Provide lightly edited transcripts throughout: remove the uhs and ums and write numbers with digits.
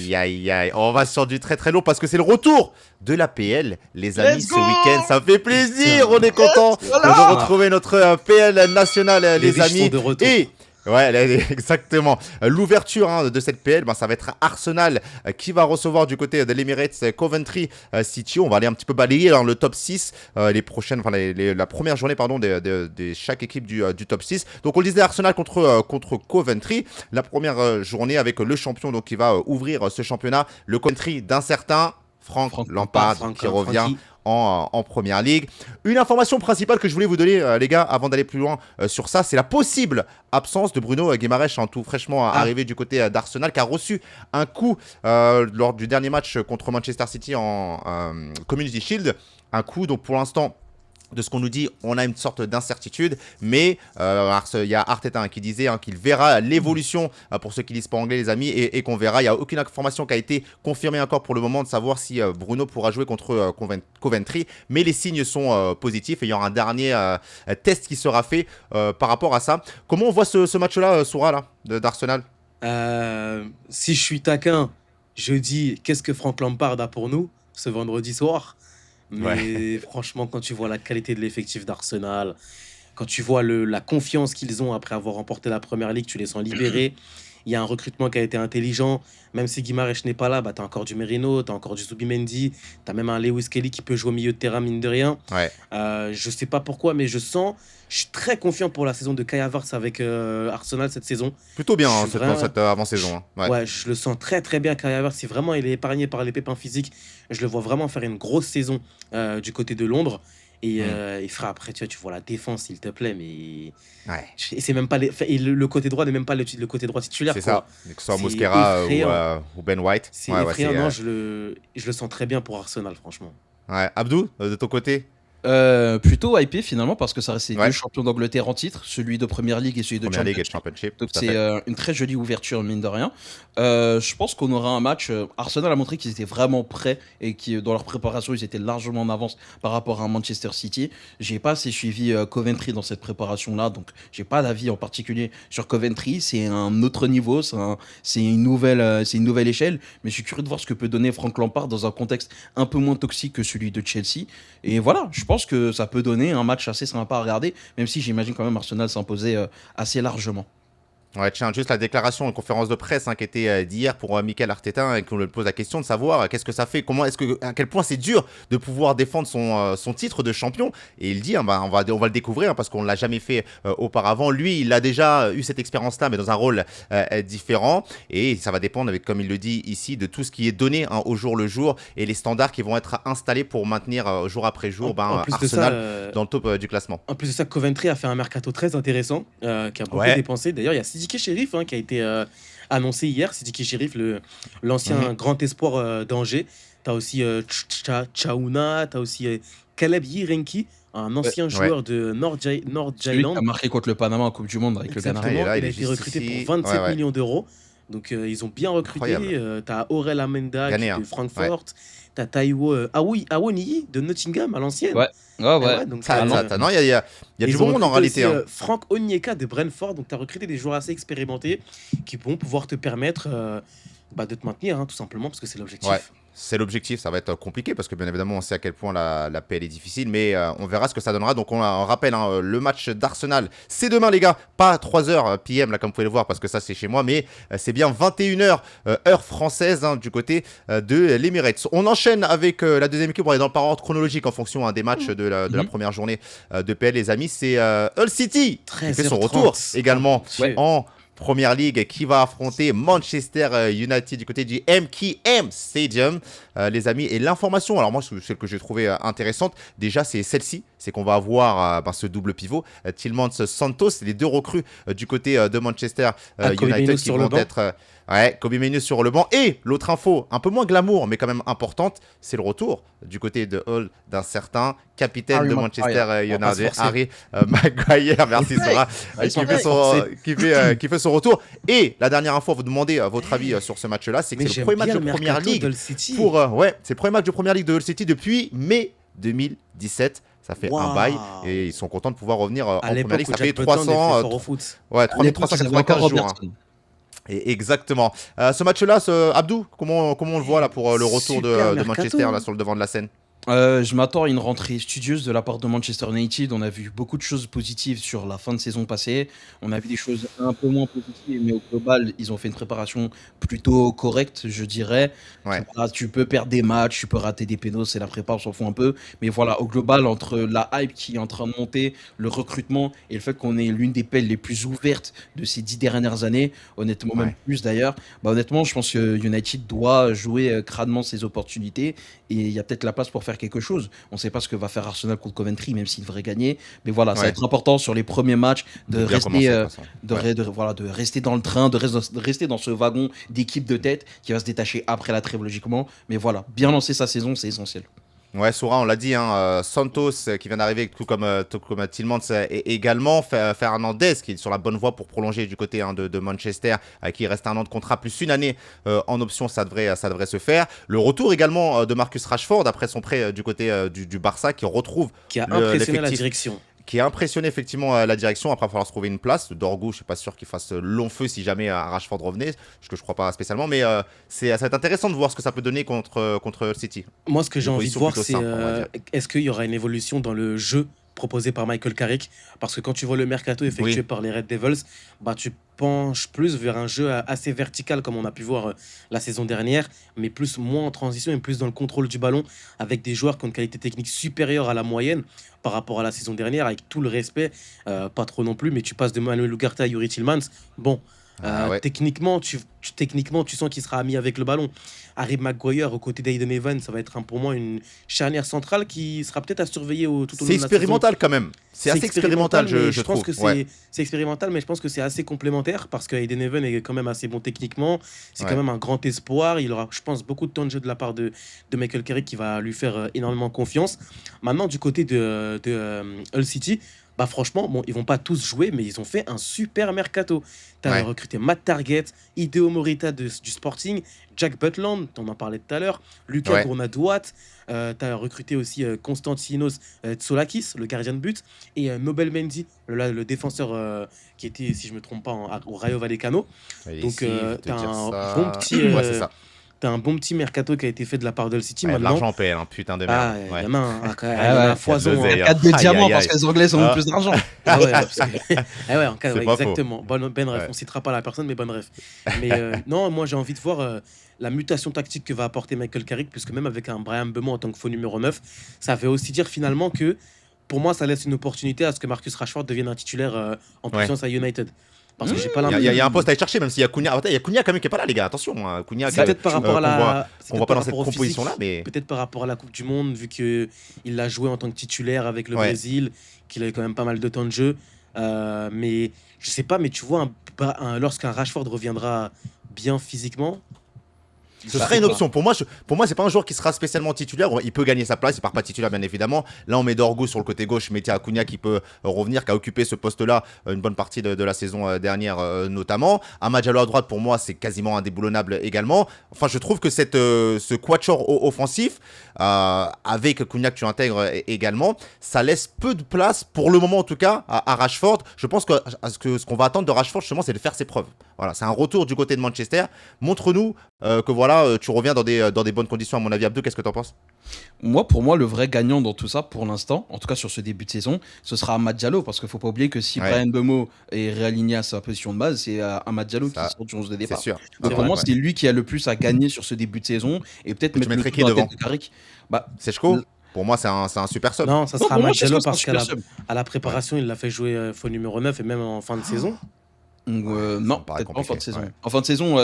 Aïe, aïe, aïe. On va sur du très très long parce que c'est le retour de l'APL, les amis, Let's ce go. week-end. Ça fait plaisir. On est content de retrouver notre PL national, Les les riches sont amis. de retour. Et ouais, exactement. L'ouverture de cette PL, ça va être Arsenal qui va recevoir du côté de l'Emirates Coventry City. On va aller un petit peu balayer dans le top 6, les prochaines, la première journée de chaque équipe du top 6. Donc on le disait, Arsenal contre Coventry. La première journée avec le champion donc, qui va ouvrir ce championnat, le Coventry d'un certain Frank Lampard qui revient Francky. en première ligue. Une information principale que je voulais vous donner, les gars, avant d'aller plus loin sur ça, c'est la possible absence de Bruno Guimaraes, tout fraîchement arrivé du côté d'Arsenal, qui a reçu un coup lors du dernier match contre Manchester City en Community Shield. Un coup, donc pour l'instant, de ce qu'on nous dit, on a une sorte d'incertitude, mais il y a Arteta qui disait qu'il verra l'évolution, pour ceux qui ne lisent pas anglais les amis, et qu'on verra. Il n'y a aucune information qui a été confirmée encore pour le moment de savoir si Bruno pourra jouer contre Coventry, mais les signes sont positifs et il y aura un dernier test qui sera fait par rapport à ça. Comment on voit ce match-là, Soura, là, d'Arsenal? Si je suis taquin, je dis qu'est-ce que Frank Lampard a pour nous ce vendredi soir. Mais franchement, quand tu vois la qualité de l'effectif d'Arsenal, quand tu vois la confiance qu'ils ont après avoir remporté la première ligue, tu les sens libérés. Il y a un recrutement qui a été intelligent. Même si Guimaraes n'est pas là, tu as encore du Merino, tu as encore du Zubimendi, tu as même un Lewis Kelly qui peut jouer au milieu de terrain, mine de rien. Ouais. Je sais pas pourquoi, mais je suis très confiant pour la saison de Kai Havertz avec Arsenal cette saison. Plutôt bien Je suis dans cette avant-saison. Ouais, je le sens très très bien, Kai Havertz. Si vraiment il est épargné par les pépins physiques, je le vois vraiment faire une grosse saison du côté de Londres. Et il fera après, tu vois la défense, s'il te plaît, mais Ouais. et c'est même pas le côté droit n'est même pas le côté droit titulaire. C'est quoi. ça, que ce soit C'est Mosquera effrayant. ou Ben White. C'est Ouais, effrayant. c'est, Non, je le sens très bien pour Arsenal, franchement. ouais. Abdou, de ton côté? Plutôt hypé finalement parce que ça reste les Ouais. deux champions d'Angleterre en titre, celui de Première Ligue et celui de Première Ligue et Championship. Championship, Donc tout à c'est fait. une très jolie ouverture mine de rien. Je pense qu'on aura un match. Arsenal a montré qu'ils étaient vraiment prêts et qui dans leur préparation ils étaient largement en avance par rapport à Manchester City. J'ai pas assez suivi Coventry dans cette préparation là, donc j'ai pas d'avis en particulier sur Coventry. C'est un autre niveau, c'est une nouvelle échelle. Mais je suis curieux de voir ce que peut donner Frank Lampard dans un contexte un peu moins toxique que celui de Chelsea. Et voilà, je pense que ça peut donner un match assez sympa à regarder, même si j'imagine quand même Arsenal s'imposer assez largement. Ouais, tiens, juste la déclaration, une conférence de presse qui était d'hier pour Mikel Arteta et qu'on lui pose la question de savoir qu'est-ce que ça fait, à quel point c'est dur de pouvoir défendre son titre de champion. Et il dit, on va le découvrir parce qu'on ne l'a jamais fait auparavant. Lui, il a déjà eu cette expérience-là, mais dans un rôle différent. Et ça va dépendre, comme il le dit ici, de tout ce qui est donné au jour le jour et les standards qui vont être installés pour maintenir jour après jour En plus de Arsenal ça, dans le top du classement. En plus de ça, Coventry a fait un mercato très intéressant, qui a beaucoup Ouais. dépensé. D'ailleurs, il y a Sidiki Sheriff qui a été annoncé hier. Sidiki Sheriff, l'ancien grand espoir d'Angers. Tu as aussi Chaouna, tu as aussi Caleb Yirenki, un ancien joueur de North Celui qui Island. a marqué contre le Panama en Coupe du Monde avec le Ghana. Exactement, Ah, il est là, il a il est été juste recruté ici. pour 27 Ouais. millions d'euros. Donc, ils ont bien recruté. Incroyable. Tu as Aurel Amenda Ghanéen. de Francfort. Tu as Taiwo Awoniyi de Nottingham à l'ancienne. Ouais, ouais. Donc, Non, il y a ils du ont bon monde en recruté réalité. aussi, Frank Onyeka de Brentford. Donc, tu as recruté des joueurs assez expérimentés qui vont pouvoir te permettre de te maintenir, tout simplement, parce que c'est l'objectif. Ouais. C'est l'objectif, ça va être compliqué parce que bien évidemment on sait à quel point la PL est difficile, mais on verra ce que ça donnera. Donc on rappelle le match d'Arsenal, c'est demain les gars, pas 3h PM là comme vous pouvez le voir parce que ça c'est chez moi, mais c'est bien 21h heure française du côté de l'Emirates. On enchaîne avec la deuxième équipe, on est dans le par ordre chronologique en fonction des matchs de la première journée de PL les amis, c'est Hull City qui fait son 13h30. retour également Ouais. en Première Ligue qui va affronter Manchester United du côté du MKM Stadium, les amis. Et l'information, alors moi, celle que j'ai trouvée intéressante, déjà, c'est celle-ci. C'est qu'on va avoir ce double pivot, Tillmans Santos, les deux recrues du côté de Manchester Kobe United Mainoo qui sur le vont banc. être... Kobe Mainoo sur le banc. Et l'autre info, un peu moins glamour, mais quand même importante, c'est le retour du côté de Hull d'un certain capitaine Harry de Maguire. Manchester On va pas se United, forcer. Harry Maguire. Merci Sarah. Ils sont Qui fait son retour. Et la dernière info, à vous demander votre avis sur ce match-là, c'est que Mais c'est le j'aime premier match bien de le Première mercato Ligue d'Hull City. c'est le premier match de Première Ligue de Hull City depuis mai 2017. Ça fait un bail et ils sont contents de pouvoir revenir en À Première l'époque Ligue. où Ça fait Jack Butland était 300, fort au foot. ouais, À l'époque, ils avaient encore 3395 jours. Robertson. Et exactement. Ce match-là, Abdou, comment on le voit là pour le retour Super de mercato. Manchester là sur le devant de la scène? Je m'attends à une rentrée studieuse de la part de Manchester United. On a vu beaucoup de choses positives sur la fin de saison passée. On a vu des choses un peu moins positives, mais au global, ils ont fait une préparation plutôt correcte, je dirais. Ouais. Voilà, tu peux perdre des matchs, tu peux rater des pénaux, c'est la prépa, on s'en fout un peu. Mais voilà, au global, entre la hype qui est en train de monter, le recrutement et le fait qu'on est l'une des pelles les plus ouvertes de ces 10 dernières années, honnêtement, même Ouais. plus d'ailleurs, bah honnêtement, je pense que United doit jouer crânement ses opportunités et il y a peut-être la place pour faire quelque chose. On ne sait pas ce que va faire Arsenal contre Coventry, même s'il devrait gagner. Mais voilà, ça va Ouais. être important sur les premiers matchs De de bien rester, commencer de toute façon. Ouais. voilà, de rester dans le train, de rester dans ce wagon d'équipe de tête qui va se détacher après la trêve logiquement. Mais voilà, bien lancer sa saison, c'est essentiel. Ouais, Soura, on l'a dit, hein, Santos qui vient d'arriver, tout comme Tillmans et également Fernandez qui est sur la bonne voie pour prolonger du côté de Manchester, qui il reste un an de contrat plus une année en option, ça devrait se faire. Le retour également de Marcus Rashford après son prêt du côté du Barça qui retrouve Qui a impressionné la l'effectif, direction. qui a impressionné effectivement la direction. Après, il va falloir se trouver une place. Dorgu, je suis pas sûr qu'il fasse long feu si jamais Rashford revenait, ce que je crois pas spécialement, mais ça va être intéressant de voir ce que ça peut donner contre City. Moi, ce que j'ai Une envie de position voir, plutôt c'est simple, on va dire. est-ce qu'il y aura une évolution dans le jeu proposé par Michael Carrick? Parce que quand tu vois le mercato effectué Oui. par les Red Devils, bah, tu penches plus vers un jeu assez vertical, comme on a pu voir la saison dernière, mais moins en transition et plus dans le contrôle du ballon, avec des joueurs qui ont une qualité technique supérieure à la moyenne par rapport à la saison dernière, avec tout le respect, pas trop non plus, mais tu passes de Manuel Ugarte à Yuri Tillmans. Bon, Ah ouais. techniquement, techniquement, tu sens qu'il sera ami avec le ballon. Harry Maguire aux côtés d'Aiden Evans, ça va être pour moi une charnière centrale qui sera peut-être à surveiller tout au long C'est de la saison. expérimental quand même. C'est assez expérimental, mais je pense trouve. que Ouais. c'est expérimental, mais je pense que c'est assez complémentaire parce que Aiden Evans est quand même assez bon techniquement. C'est Ouais. quand même un grand espoir. Il aura, je pense, beaucoup de temps de jeu de la part de Michael Carrick qui va lui faire énormément confiance. Maintenant, du côté de Hull City, bah franchement, bon, ils vont pas tous jouer, mais ils ont fait un super mercato. Tu as Ouais. recruté Matt Target, Hideo Morita du Sporting, Jack Butland, on en parlait tout à l'heure, Lucas Ouais. Gournadoat. Tu as recruté aussi Konstantinos Tsoulakis, le gardien de but, et Nobel Mendy, le défenseur qui était, si je me trompe pas, au Rayo Vallecano. Et Donc, ici, je vais te t'as dire un ça. bon petit, Ouais, c'est ça. T'as un bon petit mercato qui a été fait de la part d'Hull City. Ouais, Maintenant, l'argent paie, hein, putain de ah, merde. il Ouais. y en a un, il y en Ah a ouais, un foison. il y a de l'oseille, hein. 4 de Aïe, diamant aïe, parce aïe. que les Anglais ont Ah. plus d'argent. Ah ouais, parce que- ah ouais, C'est pas exactement. Ben ref, Ouais. on citera pas la personne, mais bonne ref. Mais non, moi j'ai envie de voir la mutation tactique que va apporter Michael Carrick, puisque même avec un Brian Bemo en tant que faux numéro 9, ça veut aussi dire finalement que pour moi ça laisse une opportunité à ce que Marcus Rashford devienne un titulaire en Ouais. puissance à United. Parce que j'ai pas Il y, l'impression. a un poste à aller chercher, même s'il y a Cunha. Attends, il y a Cunha quand même qui est pas là, les gars. Attention, hein. Cunha, C'est peut-être par rapport à la. c'est qu'on voit peut-être pas par dans cette rapport au physique. composition-là, mais Peut-être par rapport à la Coupe du Monde, vu qu'il l'a joué en tant que titulaire avec le Ouais. Brésil, qu'il a eu quand même pas mal de temps de jeu. Mais je sais pas, mais tu vois, lorsqu'un Rashford reviendra bien physiquement, ce je serait sais une pas. option. Pour moi, c'est pas un joueur qui sera spécialement titulaire. Il peut gagner sa place, il part pas titulaire, bien évidemment. Là, on met Dorgu sur le côté gauche, Metia Cunha qui peut revenir, qui a occupé ce poste-là une bonne partie de la saison dernière, notamment. Amad Diallo à droite, pour moi, c'est quasiment indéboulonnable également. Enfin, je trouve que ce quatuor offensif, avec Cunha que tu intègres également, ça laisse peu de place, pour le moment en tout cas, à Rashford. Je pense que ce qu'on va attendre de Rashford, justement, c'est de faire ses preuves. Voilà, c'est un retour du côté de Manchester. Montre-nous que voilà, tu reviens dans des bonnes conditions, à mon avis. Abdou, qu'est-ce que tu en penses? Moi, pour moi, le vrai gagnant dans tout ça, pour l'instant, en tout cas sur ce début de saison, ce sera Amad Diallo, parce qu'il ne faut pas oublier que si Ouais. Brian Bemo est réaligné à sa position de base, c'est Amad Diallo Ça, qui sort du 11 de C'est départ. sûr. Donc C'est pour vrai, moi, ouais. c'est lui qui a le plus à gagner sur ce début de saison, et peut-être Tu mettre le mettrais tout qui dans la devant? tête de Carrick. Bah, Sechko, l- pour moi, c'est un super sub. Non, ça non, sera pour moi, Amad Diallo c'est un parce qu'à super la, sub. à la préparation, il l'a fait jouer faux numéro 9 et même en fin de saison. Ça Non, me paraît peut-être pas en fin de compliqué, saison. ouais. En fin de saison,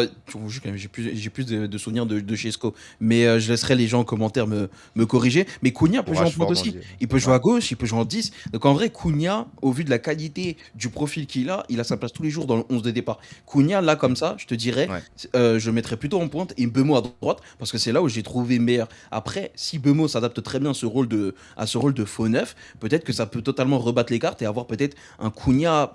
j'ai plus de souvenirs de Chesco. Mais je laisserai les gens en commentaire me corriger. Mais Cunha peut Pour jouer en Rashford, pointe aussi. on dit. Il peut jouer Ouais. à gauche, il peut jouer en 10. Donc en vrai, Cunha, au vu de la qualité du profil qu'il a, il a sa place tous les jours dans le 11 de départ. Cunha, là, comme ça, je te dirais, Ouais. je le mettrais plutôt en pointe et Bemo à droite, parce que c'est là où j'ai trouvé meilleur. Après, si Bemo s'adapte très bien à ce rôle de faux neuf, peut-être que ça peut totalement rebattre les cartes et avoir peut-être un Cunha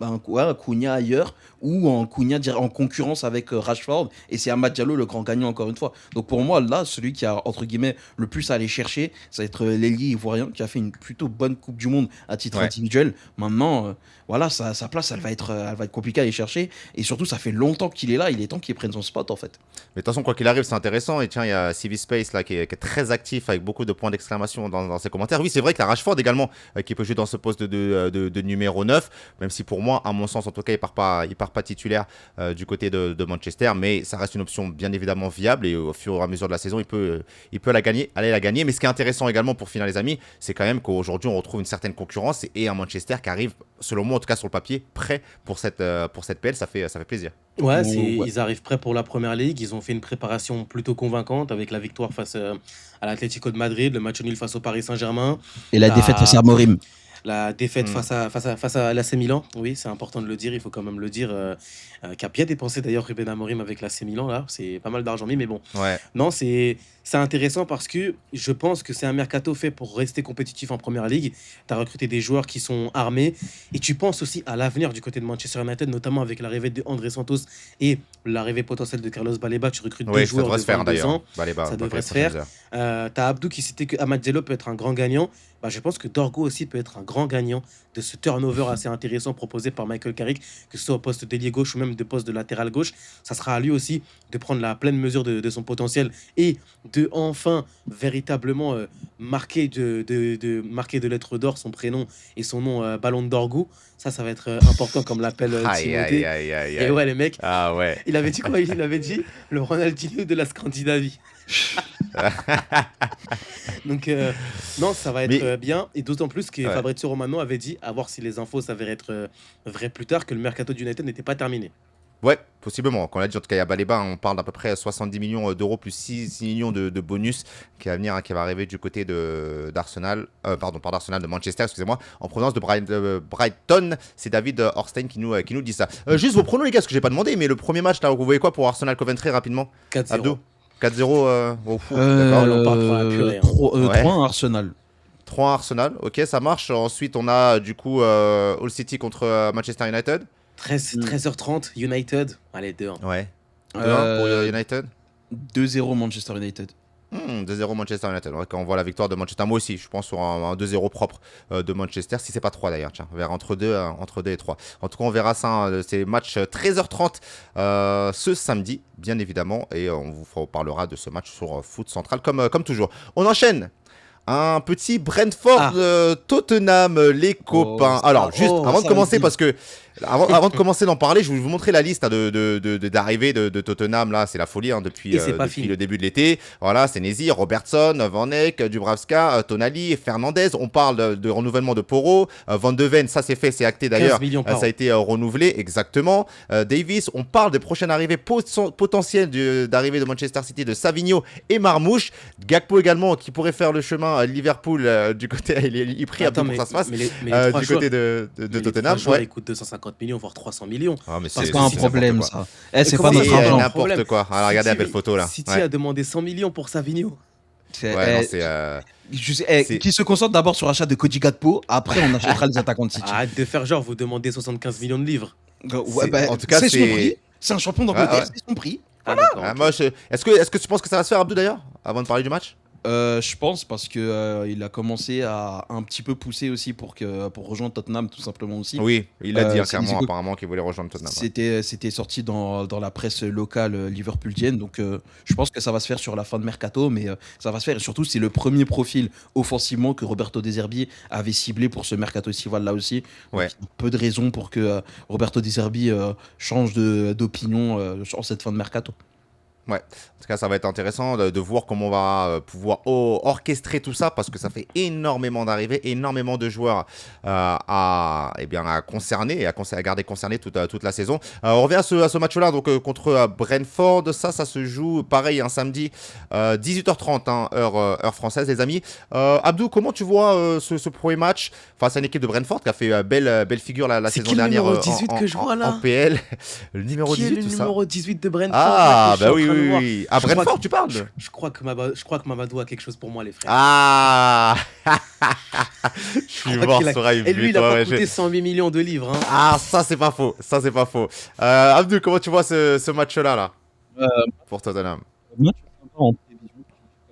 ailleurs, ou en Cunha en concurrence avec Rashford, et c'est Amad Diallo le grand gagnant encore une fois. Donc pour moi, là, celui qui a entre guillemets le plus à aller chercher, ça va être l'ailier ivoirien qui a fait une plutôt bonne Coupe du Monde à titre individuel. Maintenant, voilà, sa place, elle va être compliquée à aller chercher, et surtout, ça fait longtemps qu'il est là, il est temps qu'il prenne son spot en fait. Mais de toute façon, quoi qu'il arrive, c'est intéressant. Et tiens, il y a CV Space là, qui est très actif avec beaucoup de points d'exclamation dans ses commentaires. Oui, c'est vrai qu'il y a Rashford également qui peut jouer dans ce poste de numéro 9. Même si pour moi, à mon sens, en tout cas, il part pas titulaire du côté de Manchester. Mais ça reste une option bien évidemment viable. Et au fur et à mesure de la saison, il peut aller la gagner. Mais ce qui est intéressant également pour finir, les amis, c'est quand même qu'aujourd'hui, on retrouve une certaine concurrence et un Manchester qui arrive, selon moi, en tout cas sur le papier, prêt pour cette PL. Ça fait plaisir. Ouais, ils arrivent prêts pour la Première Ligue. Ils ont fait une préparation plutôt convaincante avec la victoire face à l'Atlético de Madrid, le match nul face au Paris Saint-Germain, Et la défaite face à Amorim. la défaite face à l'AC Milan. Oui, c'est important de le dire, il faut quand même le dire. Qui a bien dépensé d'ailleurs Ruben Amorim avec l'AC Milan, là. C'est pas mal d'argent mis, mais bon. Ouais. Non, c'est intéressant parce que je pense que c'est un mercato fait pour rester compétitif en Première Ligue. Tu as recruté des joueurs qui sont armés et tu penses aussi à l'avenir du côté de Manchester United, notamment avec l'arrivée de André Santos et l'arrivée potentielle de Carlos Baleba. Tu recrutes deux joueurs de 22 ans. Ça devrait se faire. Tu as Abdou qui citait que Amad Diallo peut être un grand gagnant. Bah, je pense que Dorgo aussi peut être un grand gagnant de ce turnover assez intéressant proposé par Michael Carrick, que ce soit au poste d'ailier gauche ou même de poste de latéral gauche. Ça sera à lui aussi de prendre la pleine mesure de son potentiel et de enfin véritablement marquer de lettres d'or son prénom et son nom Ballon d'Orgo. Ça va être important comme l'appelle Timothée. Et ouais, les mecs, il avait dit quoi? Il avait dit le Ronaldinho de la Scandinavie. Donc non, ça va être bien, et d'autant plus que Fabrizio Romano avait dit, à voir si les infos s'avèrent être vraies plus tard, que le mercato d'United n'était pas terminé. Ouais, possiblement. Quand on a dit, en tout cas, il y a Baleba, on parle d'à peu près 70 millions d'euros plus 6 millions de bonus qui va venir, qui va arriver du côté d'Arsenal, pardon, pas d'Arsenal, de Manchester, excusez-moi, en provenance de Brighton. C'est David Orstein qui nous dit ça. Juste vos pronos, les gars, ce que j'ai pas demandé, mais le premier match, là, vous voyez quoi pour Arsenal Coventry rapidement? 4-0. 4-0 au foot, d'accord. On part pour la purée, 3-1 Arsenal. 3 Arsenal, ok, ça marche. Ensuite, on a du coup Hull City contre Manchester United. 13h30, United. Allez, 2-1. Ouais. 2-1 pour United. 2-0 Manchester United. 2-0 Manchester United. Ouais, quand on voit la victoire de Manchester, moi aussi, je pense sur un 2-0 propre de Manchester, si c'est pas 3 d'ailleurs, tiens, on verra entre 2 et 3. En tout cas, on verra ça, c'est match 13h30 ce samedi, bien évidemment, et on vous parlera de ce match sur Foot Central comme toujours. On enchaîne. Un petit Brentford Tottenham, les copains. Alors, juste avant de commencer, parce que avant de commencer d'en parler, je vais vous montrer la liste d'arrivées de Tottenham. Là, c'est la folie depuis le début de l'été. Voilà, c'est Senesi, Robertson, Van Eyck, Dubravka, Tonali, Fernandez. On parle de renouvellement de Porro. Van de Ven, ça c'est fait, c'est acté d'ailleurs. Ça a été renouvelé, exactement. Davis, on parle des prochaines arrivées potentielles d'arrivée de Manchester City, de Savigno et Marmouche. Gakpo également, qui pourrait faire le chemin à Liverpool du côté, il prie pour que ça se fasse. Du côté de Tottenham. Il coûte 250 millions, voire 300 millions. C'est pas un problème, ça. C'est pas notre argent. N'importe quoi. Alors, regardez la belle photo là. City a demandé 100 millions pour Savigno. Qui se concentre d'abord sur l'achat de Cody Gakpo, après on achètera les attaquants de City. Arrête de faire genre, vous demandez 75 millions de livres. En tout cas, c'est son prix. C'est un champion d'Angleterre, c'est son prix. Est-ce que tu penses que ça va se faire, Abdou, d'ailleurs, avant de parler du match? Je pense parce que il a commencé à un petit peu pousser aussi pour rejoindre Tottenham tout simplement aussi. Oui, il a dit clairement apparemment qu'il voulait rejoindre Tottenham. C'était sorti dans la presse locale liverpoolienne, donc je pense que ça va se faire sur la fin de mercato, mais ça va se faire, et surtout c'est le premier profil offensivement que Roberto De Zerbi avait ciblé pour ce mercato estival là aussi. Ouais. Donc, peu de raisons pour que Roberto De Zerbi change d'opinion en cette fin de mercato. Ouais, en tout cas, ça va être intéressant de voir comment on va pouvoir orchestrer tout ça, parce que ça fait énormément d'arrivées, énormément de joueurs à concerner et à garder concernés toute la saison. On revient à ce match-là, donc contre Brentford. Ça se joue pareil un samedi 18h30, heure française, les amis. Abdou, comment tu vois ce premier match face à une équipe de Brentford qui a fait belle figure la saison dernière numéro 18 que je vois là en PL? Le numéro 18, le numéro 18 de Brentford? Ah, bah oui, me voir. oui. À Je crois Brentford, que- tu parles Je crois que Mamadou a quelque chose pour moi, les frères. Ah Je suis Je crois mort qu'il a- sur Ibe. Et lui, il a Ouais, pas ouais, coûté 108 millions de livres. Hein. Ah, ça, c'est pas faux. Ça, c'est pas faux. Abdou, comment tu vois ce match-là, là, Euh, pour Tottenham? Match sympa en prévision.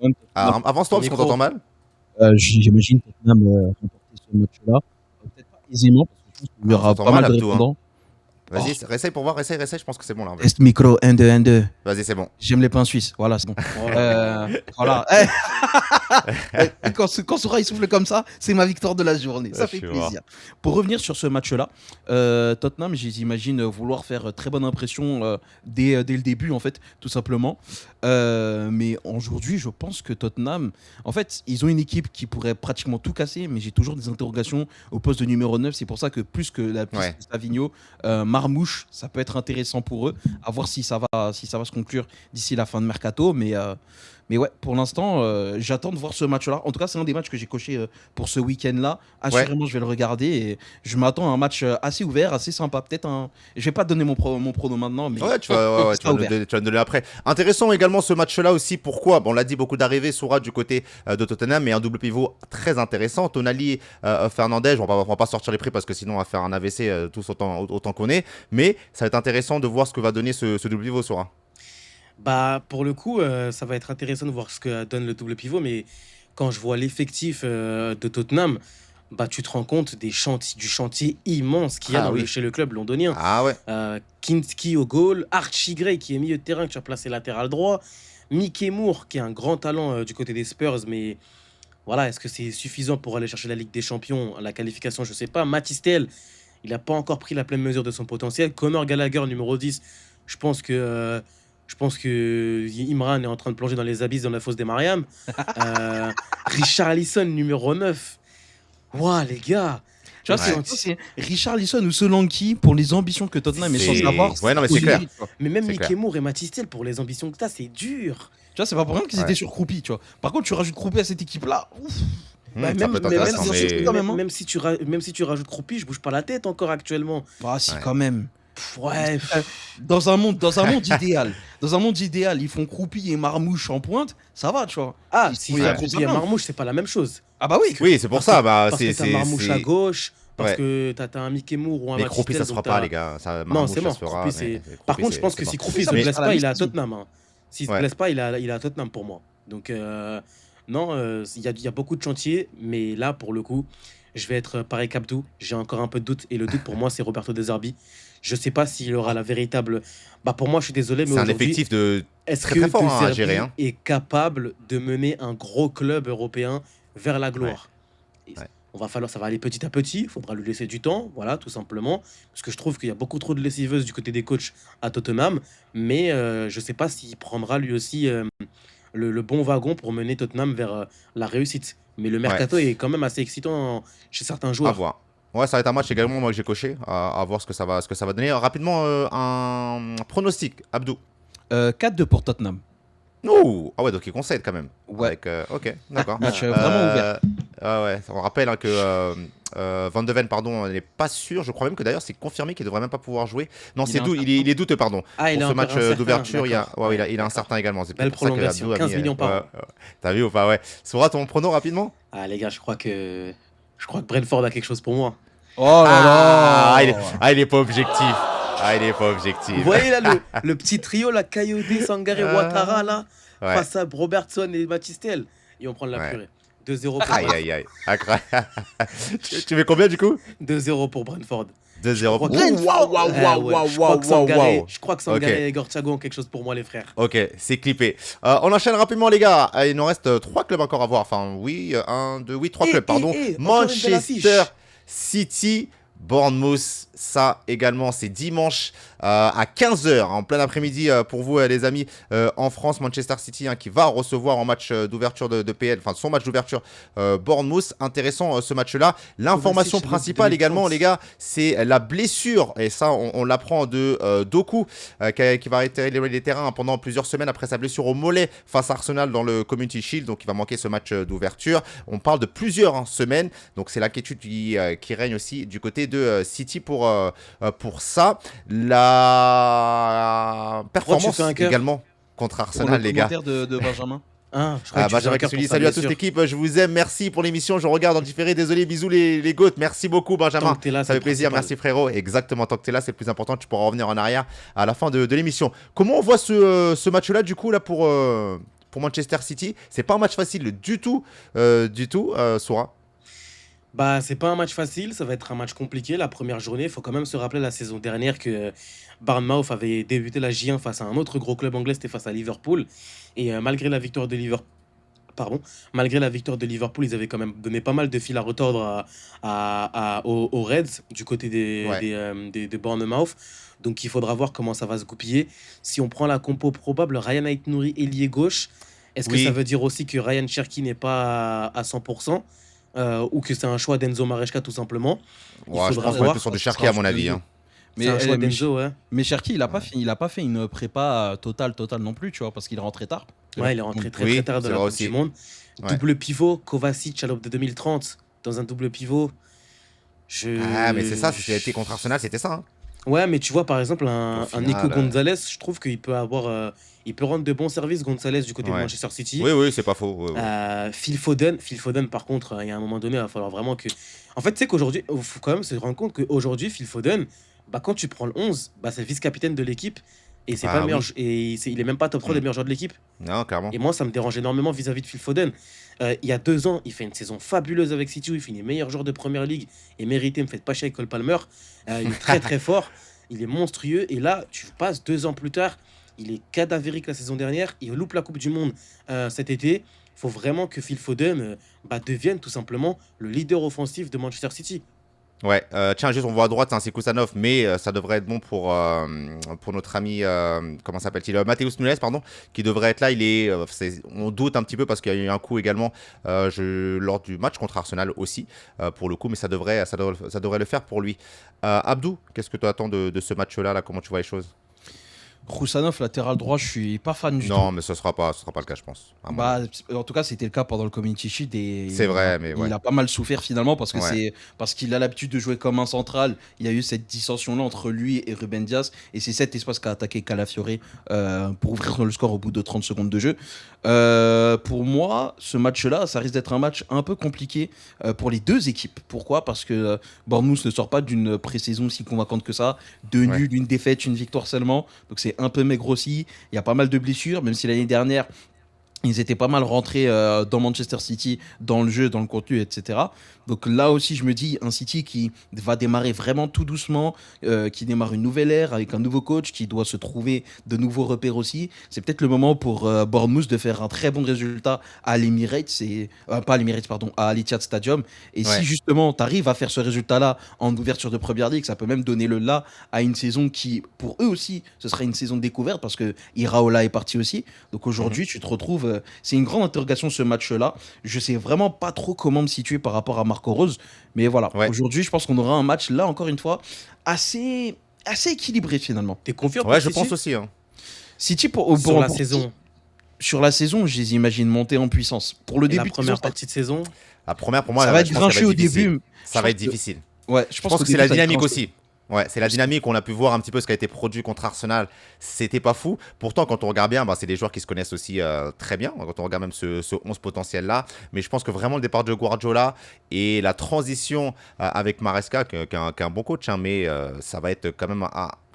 Quand même, Ah, avance-toi, parce qu'on Micro. t'entend mal. J'imagine Tottenham remporter ce match-là. Peut-être pas aisément, parce que je pense qu'il y Ah, on aura t'entend pas mal mal, de Abdou, hein. répondants. Vas-y, réessaye pour voir. Réessaye, je pense que c'est bon, là. Test micro, 1, 2, 1, 2. Vas-y, c'est bon. J'aime les pains suisses. Voilà, c'est bon. Oh là là. Voilà. Et quand Soura il souffle comme ça, c'est ma victoire de la journée. Ça Je fait suis plaisir. Pour revenir sur ce match-là, Tottenham, j'imagine vouloir faire très bonne impression dès le début, en fait, tout simplement. Mais aujourd'hui, je pense que Tottenham, en fait, ils ont une équipe qui pourrait pratiquement tout casser, mais j'ai toujours des interrogations au poste de numéro 9. C'est pour ça que plus que la piste Ouais. de Savigno, Marmouche, ça peut être intéressant pour eux. À voir si ça va se conclure d'ici la fin de mercato. Mais ouais, pour l'instant, j'attends de voir ce match-là. En tout cas, c'est un des matchs que j'ai coché pour ce week-end-là. Assurément, je vais le regarder et je m'attends à un match assez ouvert, assez sympa. Peut-être un. Je vais pas donner mon prono maintenant, mais. Ouais, tu vas me donner après. Intéressant également ce match-là aussi. Pourquoi? Bon, on l'a dit, beaucoup d'arrivées, Soura du côté de Tottenham, mais un double pivot très intéressant. Tonali, Fernandez, on va pas sortir les prix parce que sinon on va faire un AVC tous autant qu'on est. Mais ça va être intéressant de voir ce que va donner ce double pivot, Soura. Bah, pour le coup, ça va être intéressant de voir ce que donne le double pivot, mais quand je vois l'effectif de Tottenham, bah, tu te rends compte du chantier immense qu'il y a Ah oui. chez le club londonien. Ah ouais. Kinski au goal, Archie Gray qui est milieu de terrain, que tu as placé latéral droit, Mickey Moore qui est un grand talent du côté des Spurs, mais voilà, est-ce que c'est suffisant pour aller chercher la Ligue des Champions, la qualification, je sais pas. Matistel, il n'a pas encore pris la pleine mesure de son potentiel. Conor Gallagher, numéro 10, je pense que Imran est en train de plonger dans les abysses dans la fosse des Mariam. Richard Allison, numéro 9. Ouah, les gars. Tu vois, Ouais. c'est Richard Lisson ou Solanke pour les ambitions que Tottenham est C'est- censé avoir. Ouais, non, mais c'est clair. tu vois. Mais même C'est Mickey clair. Moore et Matistel, pour les ambitions que tu as, c'est dur. Tu vois, c'est pas pour rien qu'ils Ouais. étaient sur Croupi, tu vois. Par contre, tu rajoutes Croupi à cette équipe-là. Ouf. Bah, Ça peut être même intéressant, si- mais- quand même, hein. même si tu rajoutes Croupi, je bouge pas la tête encore actuellement. Ah, si, Ouais. quand même. Ouais. Dans un monde idéal, ils font Croupi et Marmouche en pointe, ça va, tu vois. Ah, Ils si sont il y a très Croupi et bien. Marmouche, c'est pas la même chose. Ah bah oui. Oui, c'est pour ça. Bah, Parce c'est. que t'as Marmouche à gauche, parce Ouais. que t'as un Mickey Moore ou un Mais Croupi, ça Matistel, se fera donc pas, t'as- les gars. Ça, Non, Marmouche, c'est ça mort. se fera, Croupi, mais c'est- Par Croupi, contre, je pense que c'est si mort. Croupi Ça se va blesse être à la pas, il est à liste aussi. Tottenham. Hein. S'il se Ouais. blesse pas, il est à Tottenham pour moi. Donc, non, il y a beaucoup de chantiers, mais là, pour le coup, je vais être pareil qu'Abdou. J'ai encore un peu de doute, et le doute pour moi, c'est Roberto De Zerbi. Je sais pas s'il aura la véritable. Bah, pour moi, je suis désolé, mais C'est un aujourd'hui, effectif de. est-ce très, que très fort, De hein, à Zerbi gérer, hein. est capable de mener un gros club européen vers la gloire? Et Ouais. ça va aller petit à petit. Il faudra lui laisser du temps, voilà, tout simplement. Parce que je trouve qu'il y a beaucoup trop de lessiveuses du côté des coachs à Tottenham. Mais je sais pas s'il prendra lui aussi le bon wagon pour mener Tottenham vers la réussite. Mais le mercato est quand même assez excitant chez certains À joueurs. voir. Ouais, ça va être un match également, moi, que j'ai coché. À voir ce que ça va donner. Rapidement, un pronostic, Abdou. 4-2 pour Tottenham. Ouh, ah ouais, donc il concède quand même. Ouais. Avec, ok, d'accord. Match vraiment ouvert. Ah ouais, on rappelle hein, que Van de Ven, pardon, n'est pas sûr. Je crois même que d'ailleurs c'est confirmé qu'il devrait même pas pouvoir jouer. Non, Il c'est est doute. Il est douteux, pardon. Ah, il Pour est ce encore match incertain, d'ouverture, il y a, d'accord. ouais, il est incertain également. C'est Belle peut-être pour ça que prolongation, Abdou a 15 millions par an. T'as vu ou pas, ouais. Sora, ton prono rapidement. Ah, les gars, je crois que Brentford a quelque chose pour moi. Oh là là. Il est pas objectif. Ah, il est pas objectif. Vous voyez là le petit trio, la Kayode, Sangare, Ouattara, là, Ouais. face à Robertson et Matistel. Ils vont prendre la Ouais. purée. 2-0 pour, Aïe, aïe, aïe. Incroyable. tu mets combien du coup 2-0 pour Brentford. 2-0. crois que- Ouh, waouh, waouh, Eh waouh, ouais, waouh, je crois que waouh, Sangare, waouh. je crois que Sangare Ok. et Gortiago ont quelque chose pour moi, les frères. Ok, c'est clippé. On enchaîne rapidement, les gars. Il nous reste 3 clubs encore à voir. Enfin, oui, 3 clubs, pardon. encore une belle Manchester affiche. City, Bournemouth. Ça également, c'est dimanche à 15h, en plein après-midi pour vous, les amis, en France. Manchester City qui va recevoir en match d'ouverture de PL, enfin son match d'ouverture Bournemouth. Intéressant ce match-là. L'information Kovacic, principale 2030. également, les gars, c'est la blessure. Et ça, on l'apprend de Doku, qui va arrêter les terrains pendant plusieurs semaines après sa blessure au mollet face à Arsenal dans le Community Shield. Donc, il va manquer ce match d'ouverture. On parle de plusieurs semaines. Donc, c'est l'inquiétude qui règne aussi du côté de City pour ça. La performance fais un cœur également. contre Pour Arsenal, le les gars. commentaire de Benjamin. Ah, je croyais que tu faisais Benjamin un qui cœur se pour dit sa salut à toute blessure. l'équipe, je vous aime, merci pour l'émission, je regarde en différé, désolé, bisous les GOAT, merci beaucoup Tant Benjamin, que t'es là, ça c'est fait le plaisir, principal. merci frérot, exactement, tant que t'es là c'est le plus important, tu pourras revenir en arrière à la fin de l'émission. Comment on voit ce match-là du coup là pour Manchester City? C'est pas un match facile du tout, Soura. Bah, c'est pas un match facile, ça va être un match compliqué la première journée. Il faut quand même se rappeler la saison dernière que Bournemouth avait débuté la J1 face à un autre gros club anglais, c'était face à Liverpool. Et malgré la victoire de Liverpool, pardon, malgré la victoire de Liverpool, ils avaient quand même donné pas mal de fil à retordre aux Reds du côté Ouais. de Bournemouth. Donc il faudra voir comment ça va se goupiller. Si on prend la compo probable, Ryan Aït-Nouri ailier gauche, est-ce que Oui. ça veut dire aussi que Ryan Cherki n'est pas à 100% ou que c'est un choix d'Enzo Maresca tout simplement? Il Ouais, je faudra pense qu'on est voir. plus sur du Ce Cherki sera à mon un avis. jeu. Hein. C'est un choix d'Enzo, ouais. Mais Cherki, il a pas fait une prépa totale non plus, tu vois, parce qu'il est rentré tard. Ouais, il est rentré très Oui, très tard de c'est la vrai Coupe aussi. du Monde. Ouais. Double pivot, Kovacic à l'aube de 2030, dans un double pivot. Ah mais c'est ça, si c'était contre Arsenal c'était ça. Hein. Ouais, mais tu vois, par exemple, Au un final, Nico Gonzalez, je trouve qu'il peut avoir. Il peut rendre de bons services, Gonzalez, du côté de Ouais. Manchester City. Oui, c'est pas faux. Ouais, ouais. Phil Foden, par contre, il y a un moment donné, il va falloir vraiment que. En fait, tu sais qu'aujourd'hui, il faut quand même se rendre compte qu'aujourd'hui, Phil Foden, bah, quand tu prends le 11, bah, c'est le vice-capitaine de l'équipe. Et c'est Bah pas le meilleur. oui. Il est même pas top 3 des Mm. meilleurs joueurs de l'équipe. Non, clairement. Et moi, ça me dérange énormément vis-à-vis de Phil Foden. Il y a 2 ans, il fait une saison fabuleuse avec City où il finit meilleur joueur de première ligue et mérité, me faites pas chier avec Cole Palmer. Il est très très fort, il est monstrueux. Et là, tu passes 2 ans plus tard, il est cadavérique la saison dernière, il loupe la Coupe du Monde cet été. Il faut vraiment que Phil Foden devienne tout simplement le leader offensif de Manchester City. Ouais, tiens, juste on voit à droite, c'est Kusanov, mais ça devrait être bon pour notre ami, comment s'appelle-t-il, Matheus Nunes, pardon, qui devrait être là. On doute un petit peu parce qu'il y a eu un coup également lors du match contre Arsenal aussi, pour le coup, mais ça devrait le faire pour lui. Abdou, qu'est-ce que tu attends de ce match-là, là, comment tu vois les choses? Roussanov, latéral droit, je suis pas fan du tout. Non, mais ce sera pas le cas, je pense. à mon avis. En tout cas, c'était le cas pendant le Community Shield et C'est vrai, mais ouais. il a pas mal souffert finalement parce que Ouais. parce qu'il a l'habitude de jouer comme un central. Il y a eu cette dissension-là entre lui et Ruben Dias et c'est cet espace qu'a attaqué Calafiori pour ouvrir le score au bout de 30 secondes de jeu. Pour moi, ce match-là, ça risque d'être un match un peu compliqué pour les deux équipes. Pourquoi? Parce que Bournemouth ne sort pas d'une pré-saison si convaincante que ça. 2 Ouais. nuls, une défaite, une victoire seulement. Donc c'est un peu maigre aussi. Il y a pas mal de blessures, même si l'année dernière, ils étaient pas mal rentrés dans Manchester City, dans le jeu, dans le contenu, etc. Donc là aussi, je me dis, un City qui va démarrer vraiment tout doucement, qui démarre une nouvelle ère avec un nouveau coach, qui doit se trouver de nouveaux repères aussi. C'est peut-être le moment pour Bournemouth de faire un très bon résultat à l'Emirates, pas à l'Emirates, pardon, à l'Etihad Stadium. Et Ouais. si justement tu arrives à faire ce résultat-là en ouverture de Première Ligue, ça peut même donner le là à une saison qui, pour eux aussi, ce sera une saison de découverte parce que Iraola est parti aussi. Donc aujourd'hui, tu te retrouves. C'est une grande interrogation ce match-là. Je sais vraiment pas trop comment me situer par rapport à Marco Rose. Mais voilà, Ouais. aujourd'hui, je pense qu'on aura un match, là, encore une fois, assez équilibré finalement. T'es confiant pour Ouais, je City pense aussi. Hein. City, sur la saison, sur la saison, je les imagine monter en puissance. Pour le et la début de première saison, partie de saison, La première, pour moi, ça va je être pense que grinché au difficile. début. Ça Je va pense être que- difficile. Ouais, Je pense que c'est la dynamique aussi. Ouais, c'est la Parce que- dynamique. On a pu voir un petit peu ce qui a été produit contre Arsenal. C'était pas fou. Pourtant, quand on regarde bien, c'est des joueurs qui se connaissent aussi très bien. Quand on regarde même ce 11 potentiel-là. Mais je pense que vraiment le départ de Guardiola et la transition avec Maresca, qui est un bon coach, hein, mais ça va être quand même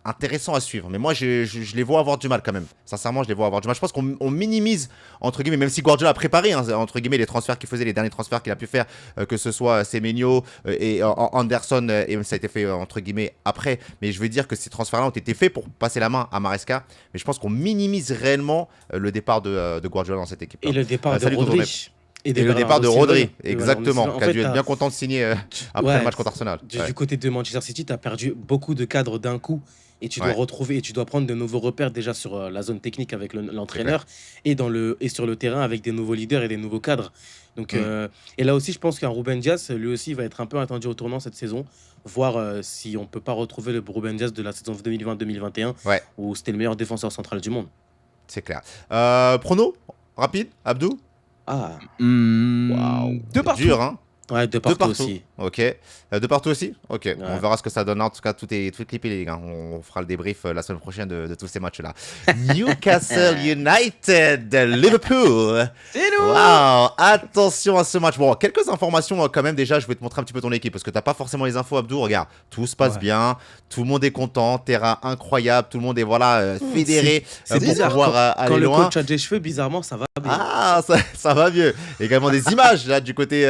intéressant à suivre. Mais moi, je les vois avoir du mal quand même. Sincèrement, je les vois avoir du mal. Je pense qu'on minimise, entre guillemets, même si Guardiola a préparé, hein, entre guillemets, les transferts qu'il faisait, les derniers transferts qu'il a pu faire, que ce soit Semenyo et Anderson, et même ça a été fait, entre guillemets, après. Mais je veux dire que ces transferts-là ont été faits pour passer la main à Maresca. Mais je pense qu'on minimise réellement le départ de Guardiola dans cette équipe. et le départ de salut, tonton Rodri. Et le départ de Bernardo Rodri, Silva. Et exactement, Bernardo qui a Silva. dû être bien content de signer après Ouais, le match contre Arsenal. Ouais. Du côté de Manchester City, tu as perdu beaucoup de cadres d'un coup et tu dois Ouais. retrouver et tu dois prendre de nouveaux repères déjà sur la zone technique avec l'entraîneur et sur le terrain avec des nouveaux leaders et des nouveaux cadres. Donc et là aussi, je pense qu'un Ruben Dias, lui aussi, va être un peu attendu au tournant cette saison, voir si on peut pas retrouver le Ruben Dias de la saison 2020-2021 Ouais. où c'était le meilleur défenseur central du monde. C'est clair. Prono rapide, Abdou. Ah, Deux C'est partout. dur, hein. Ouais, de De partout partout. aussi. Ok. De partout aussi. Ok. Ouais. On verra ce que ça donne. En tout cas, tout est clippé, les gars. On fera le débrief la semaine prochaine de tous ces matchs-là. Newcastle United, Liverpool. C'est nous. Waouh, attention à ce match. Bon, quelques informations quand même. Déjà, je vais te montrer un petit peu ton équipe parce que t'as pas forcément les infos, Abdou. Regarde, tout se passe Ouais. bien, tout le monde est content, terrain incroyable, tout le monde est voilà fédéré C'est pour bizarre. pouvoir Quand aller le loin. coach a des cheveux, bizarrement, ça va bien. Ah, ça va mieux. Également des images là du côté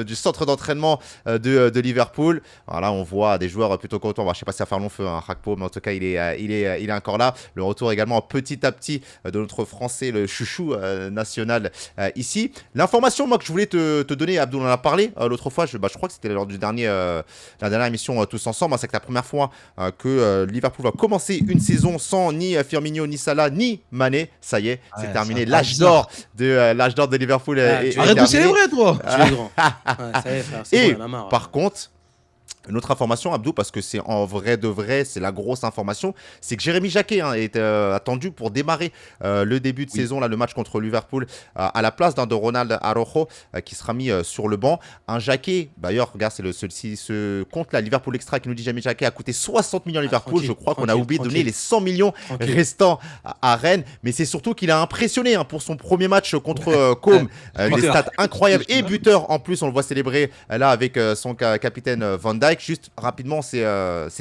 du centre d'entraînement de Liverpool. Voilà, on voit des joueurs plutôt contents. Bon, je sais pas si ça va faire long feu, hein, Rakpo, mais en tout cas, il est encore là. Le retour également petit à petit de notre Français, le chouchou national ici. L'information, moi, que je voulais te donner, Abdou, on en a parlé l'autre fois. Je crois que c'était lors la dernière émission tous ensemble. Hein, c'est que la première fois que Liverpool va commencer une saison sans ni Firmino, ni Salah, ni Mané. Ça y est, c'est Ouais, terminé. ça va L'âge d'or de Liverpool Ah, est tu Arrête de terminé. célébrer, toi. Tu es grand. Ouais, ça y est, frère, c'est Et bon, il en a marre. par contre, une autre information, Abdou, parce que c'est en vrai de vrai, c'est la grosse information, c'est que Jérémy Jacquet est attendu pour démarrer le début de saison, là, le match contre Liverpool, à la place de Ronald Araujo, qui sera mis sur le banc. Un Jacquet, d'ailleurs, regarde, c'est ce compte-là, Liverpool Extra, qui nous dit Jérémy Jacquet a coûté 60 millions à Liverpool. tranquille, Je crois qu'on a tranquille, oublié de donner tranquille. les 100 millions Tranquille. restants à Rennes, mais c'est surtout qu'il a impressionné pour son premier match contre Com. Des Buteur. stats incroyables et buteur en plus, on le voit célébrer là avec son capitaine Van Dijk. Juste rapidement, ses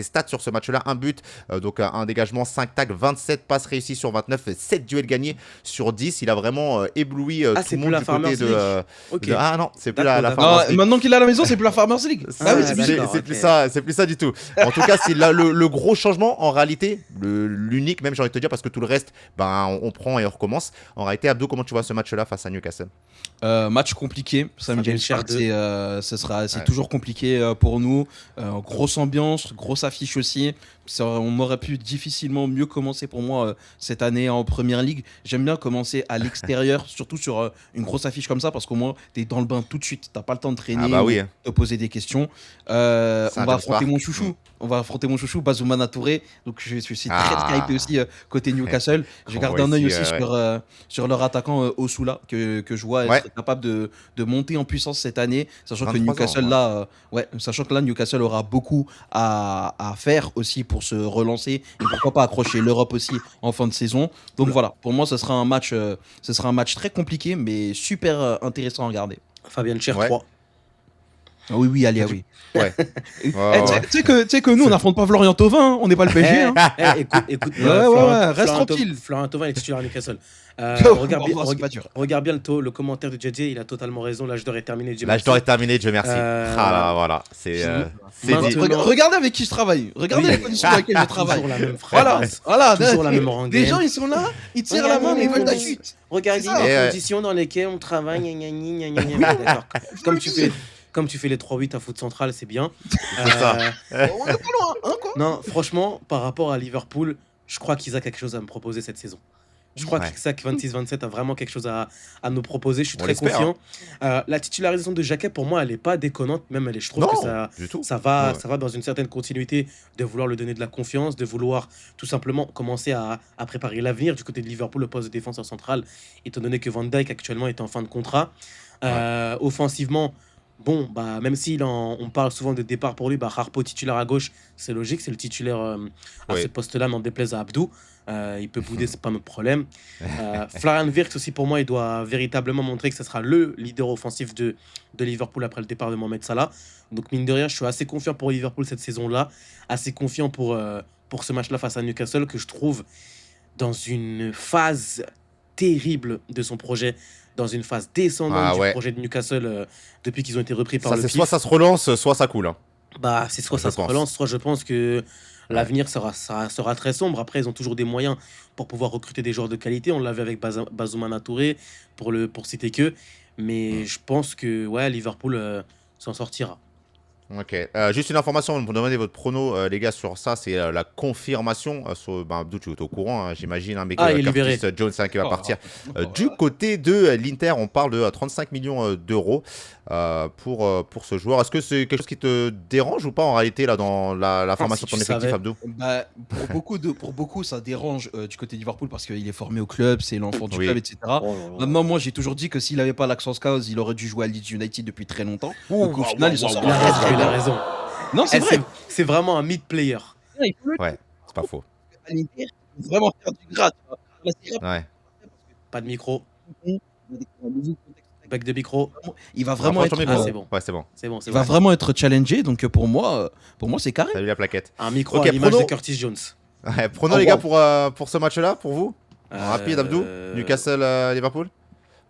stats sur ce match-là: un but, donc un dégagement, 5 tacles, 27 passes réussies sur 29, 7 duels gagnés sur 10. Il a vraiment ébloui tout c'est le plus monde la du côté Farmers League. Ok. Ah non, c'est plus D'accord, la d'accord. Non, Farmers League. maintenant qu'il est à la maison, c'est plus la Farmers League. C'est Ah oui, Ah, c'est d'accord, bizarre. c'est ok. plus ça, c'est plus ça du tout. En tout cas, c'est là le gros changement en réalité, l'unique même, j'ai envie de te dire, parce que tout le reste, ben on prend et on recommence. En réalité, Abdou, comment tu vois ce match-là face à Newcastle? Match compliqué, samedi Fabien Park, Cher c'est Ouais. toujours compliqué pour nous. Grosse ambiance, grosse affiche aussi. On aurait pu difficilement mieux commencer pour moi cette année en Première Ligue. J'aime bien commencer à l'extérieur, surtout sur une grosse affiche comme ça, parce qu'au moins t'es dans le bain tout de suite. T'as pas le temps de traîner Ah bah oui. ou de poser des questions. C'est On un va James affronter Park. mon chouchou. On va affronter mon chouchou, Bazoumana Touré. Donc je suis Ah. très hypé aussi côté Newcastle. Je garde un œil aussi ouais. sur leur attaquant Osula que je vois Ouais. être capable de monter en puissance cette année, sachant que 23 Newcastle ans, sachant que là Newcastle aura beaucoup à faire aussi pour se relancer et pourquoi pas accrocher l'Europe aussi en fin de saison. Donc voilà, pour moi ce sera un match très compliqué mais super intéressant à regarder. Fabien Cher Ouais. 3. Ah oui, allez, ah oui. Ouais. Eh, Ouais, ouais. Tu sais que nous on n'affronte pas Florian Thauvin, hein, on n'est pas le PSG. Hein. Écoute, Ouais, reste tranquille. Florian Thauvin est titulaire à Newcastle. C'est pas dur. Regarde bien le commentaire de JJ, il a totalement raison. L'âge d'or est terminé. Dieu Là, je merci. t'aurais terminé, Dieu merci. Euh, Ah là, voilà, c'est Maintenant- dit. Regardez avec qui je travaille. Regardez Oui. les conditions dans lesquelles je travaille. Toujours la même Voilà, phrase. voilà. Toujours la même rengaine. Les gens ils sont là, ils tirent la main mais ils veulent ta chute. Regardez C'est ça. les Et, conditions dans lesquelles on travaille. Gna, gna, gna, gna, gna. D'accord. Comme tu fais les 3-8 à foot central, c'est bien. ça. On est pas loin, hein, quoi. Non, franchement, par rapport à Liverpool, je crois qu'Isaac a quelque chose à me proposer cette saison. Je crois Ouais. qu'Isaac 26-27 a vraiment quelque chose à nous proposer. Je suis On très l'espère, confiant. La titularisation de Jacquet, pour moi, elle n'est pas déconnante. Même, je trouve que Non, du tout. ça va Ouais. dans une certaine continuité de vouloir lui donner de la confiance, de vouloir tout simplement commencer à préparer l'avenir du côté de Liverpool, le poste de défenseur central, étant donné que Van Dijk actuellement est en fin de contrat. Offensivement, bon, bah, même si on parle souvent de départ pour lui, bah, Harpo titulaire à gauche, c'est logique, c'est le titulaire à Oui. ce poste-là, n'en déplaise à Abdou. Il peut bouder, c'est pas mon problème. Florian Wirtz aussi, pour moi, il doit véritablement montrer que ce sera le leader offensif de Liverpool après le départ de Mohamed Salah. Donc, mine de rien, je suis assez confiant pour Liverpool cette saison-là, assez confiant pour ce match-là face à Newcastle, que je trouve dans une phase terrible de son projet, dans une phase descendante du projet de Newcastle depuis qu'ils ont été repris par Ça, le c'est PIF. soit ça se relance, soit ça coule. Hein. Bah, c'est soit Je ça se pense. relance, soit je pense que l'avenir sera très sombre. Après, ils ont toujours des moyens pour pouvoir recruter des joueurs de qualité. On l'avait avec Bazoumana Touré, pour citer que. Mais je pense que ouais, Liverpool s'en sortira. Ok. Juste une information, vous me demandez votre prono, les gars, sur ça, c'est la confirmation. Abdou, tu es au courant, hein, j'imagine, hein, mais Ah, il est Curtis libéré. Jones hein, qui va Oh, partir. oh, Du côté de l'Inter, on parle de 35 millions d'euros pour ce joueur. Est-ce que c'est quelque chose qui te dérange ou pas en réalité là, dans la formation si de ton tu effectif, savais. Abdou? Bah, pour beaucoup, ça dérange du côté de Liverpool parce qu'il est formé au club, c'est l'enfant du Oui. club, etc. Oh là là. Maintenant, moi, j'ai toujours dit que s'il n'avait pas l'accent scouse, il aurait dû jouer à Leeds United depuis très longtemps. Donc, au final, ils s'en sont Il a raison, il a raison. Non, c'est Eh, vrai. c'est vraiment un mid-player. Il faut le Ouais, c'est pas faux. à l'Inter, il faut vraiment faire du gras. Tu vois. Là, c'est vrai, Ouais. Pas de micro, il va un nouveau contexte. bec de micro. Il va vraiment Rapproche ton être, micro. c'est bon. Ouais, c'est bon. C'est bon, c'est il va bon. vraiment être challengé. Donc, pour moi, c'est carré. Salut la plaquette. Un micro Ok, à l'image de prono. Curtis Jones. Ouais, pronos Oh, les gars wow. pour ce match-là, pour vous. Rapide, Abdou. Newcastle, Liverpool.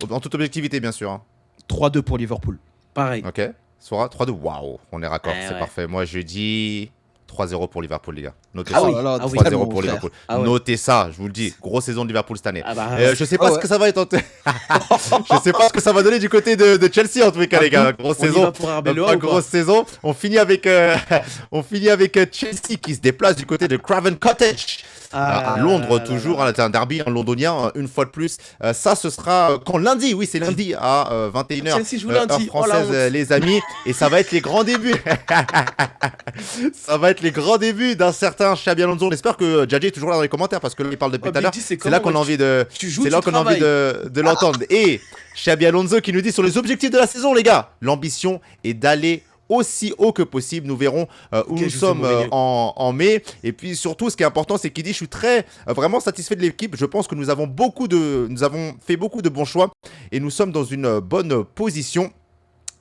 En toute objectivité, bien sûr. Hein. 3-2 pour Liverpool. Pareil. Ok. Sora 3-2. Waouh, on est raccord, c'est Ouais. parfait. Moi, je dis 3-0 pour Liverpool, les gars. Notez Ah ça. oui. Oh là là, Ah oui. 3-0 tellement, pour frère. Liverpool. Ah ouais. Notez ça, je vous le dis. Grosse saison de Liverpool cette année. Ah bah, Je sais pas Ah ce ouais. que ça va être. Je sais pas ce que ça va donner du côté de Chelsea en tous les cas, les gars. Grosse on y saison. va pour Arbeloa ou Grosse saison. On finit avec, Chelsea qui se déplace du côté de Craven Cottage. À Londres, toujours. Hein, c'est un derby londonien, une fois de plus. Ça, ce sera quand lundi. Oui, c'est lundi à 21h. Chelsea joue lundi. Heure Oh, la française, honte. les amis. Et ça va être les grands débuts. Ça va être les grands débuts d'un certain Xabi Alonso. On espère que Djadji est toujours là dans les commentaires parce que là, il parle depuis Oh, tout à l'heure. Big D, C'est là qu'on a envie de. Tu joues, C'est là tu qu'on a envie travailles. de l'entendre. Et Xabi Alonso qui nous dit sur les objectifs de la saison, les gars. L'ambition est d'aller aussi haut que possible. Nous verrons où Ok, nous José sommes Mourinho. en mai. Et puis surtout, ce qui est important, c'est qu'il dit je suis très vraiment satisfait de l'équipe. Je pense que nous avons fait beaucoup de bons choix et nous sommes dans une bonne position.